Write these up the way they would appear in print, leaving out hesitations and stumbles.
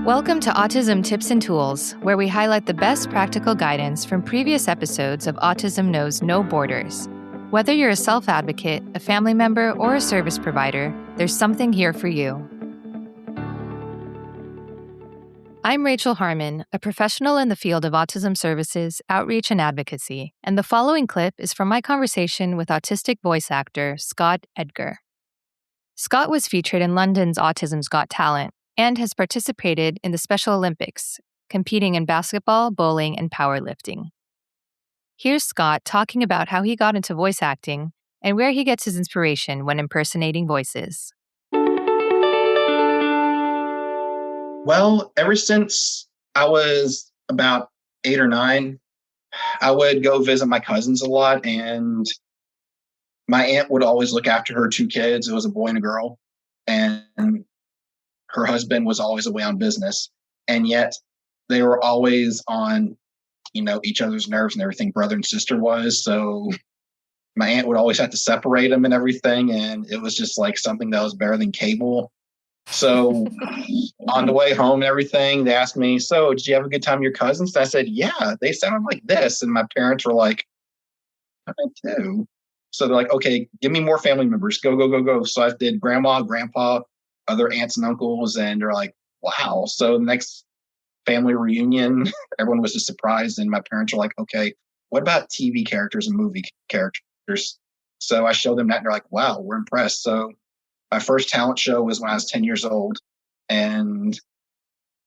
Welcome to Autism Tips and Tools, where we highlight the best practical guidance from previous episodes of Autism Knows No Borders. Whether you're a self-advocate, a family member, or a service provider, there's something here for you. I'm Rachel Harmon, a professional in the field of autism services, outreach, and advocacy, and the following clip is from my conversation with autistic voice actor Scott Edgar. Scott was featured in London's Autism's Got Talent and has participated in the Special Olympics, competing in basketball, bowling, and powerlifting. Here's Scott talking about how he got into voice acting and where he gets his inspiration when impersonating voices. Well, ever since I was about 8 or 9, I would go visit my cousins a lot, and my aunt would always look after her 2 kids. It was a boy and a girl, and her husband was always away on business, and yet they were always on, each other's nerves and everything, brother and sister was. So my aunt would always have to separate them and everything, and it was just like something that was better than cable. So on the way home and everything, they asked me, "So did you have a good time with your cousins?" And I said, "Yeah, they sounded like this." And my parents were like, "I do." So they're like, "Okay, give me more family members. Go, go, go, go." So I did grandma, grandpa, other aunts and uncles, and they're like, "Wow." So the next family reunion, everyone was just surprised. And my parents were like, "Okay, what about TV characters and movie characters?" So I showed them that, and they're like, "Wow, we're impressed." So my first talent show was when I was 10 years old, and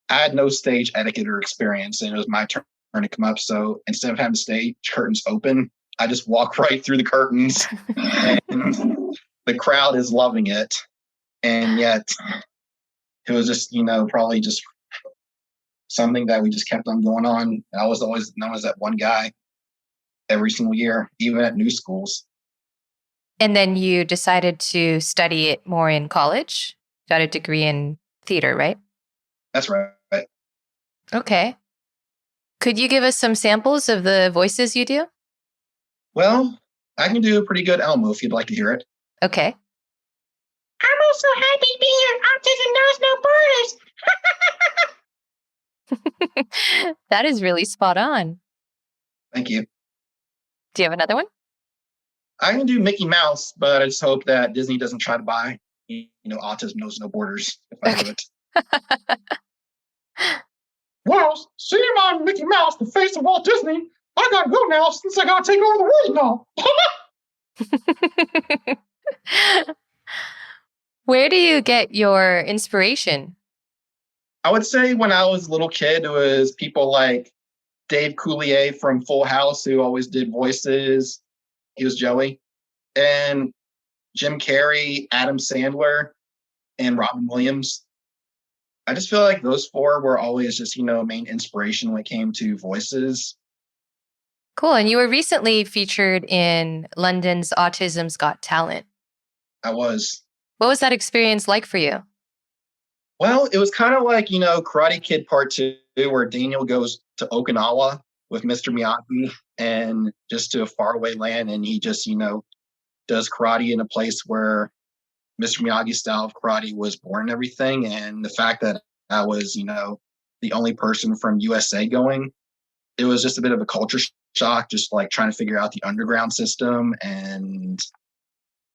I had no stage etiquette or experience, and it was my turn to come up. So instead of having the stage curtains open, I just walk right through the curtains, and the crowd is loving it. And yet it was just, probably just something that we just kept on going on. I was always known as that one guy every single year, even at new schools. And then you decided to study it more in college? Got a degree in theater, right? That's right. Okay. Could you give us some samples of the voices you do? Well, I can do a pretty good Elmo if you'd like to hear it. Okay. I'm also happy to be here. Autism Knows No Borders. That is really spot on. Thank you. Do you have another one? I can do Mickey Mouse, but I just hope that Disney doesn't try to buy, Autism Knows No Borders if I do it. Well, seeing I'm Mickey Mouse, the face of Walt Disney, I gotta go now since I gotta take over the world now. Where do you get your inspiration? I would say when I was a little kid, it was people like Dave Coulier from Full House, who always did voices. He was Joey. And Jim Carrey, Adam Sandler, and Robin Williams. I just feel like those 4 were always just, main inspiration when it came to voices. Cool. And you were recently featured in London's Autism's Got Talent. I was. What was that experience like for you? Well, it was kind of like, Karate Kid Part 2, where Daniel goes to Okinawa with Mr. Miyagi and just to a faraway land. And he just, does karate in a place where Mr. Miyagi's style of karate was born and everything. And the fact that I was, the only person from USA going, it was just a bit of a culture shock, just like trying to figure out the underground system and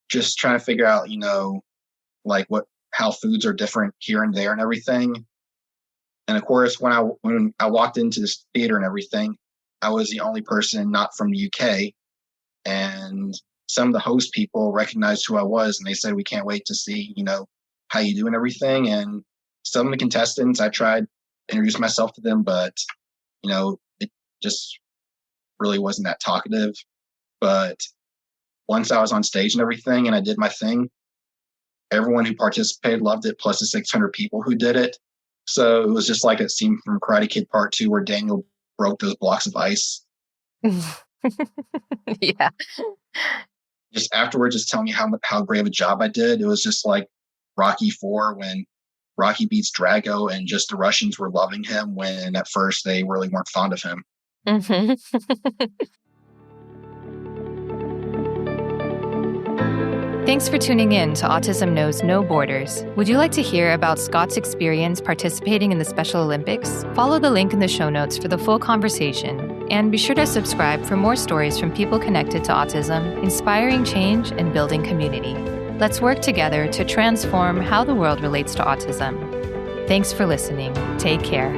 just trying to figure out, how foods are different here and there and everything. And of course, when I walked into this theater and everything, I was the only person not from the UK. And some of the host people recognized who I was, and they said, "We can't wait to see, how you do and everything." And some of the contestants, I tried to introduce myself to them, but, it just really wasn't that talkative. But once I was on stage and everything and I did my thing, everyone who participated loved it, plus the 600 people who did it. So it was just like that scene from Karate Kid Part 2 where Daniel broke those blocks of ice. Yeah. Just afterwards, just telling me how great of a job I did. It was just like Rocky IV when Rocky beats Drago, and just the Russians were loving him when at first they really weren't fond of him. Thanks for tuning in to Autism Knows No Borders. Would you like to hear about Scott's experience participating in the Special Olympics? Follow the link in the show notes for the full conversation. And be sure to subscribe for more stories from people connected to autism, inspiring change and building community. Let's work together to transform how the world relates to autism. Thanks for listening. Take care.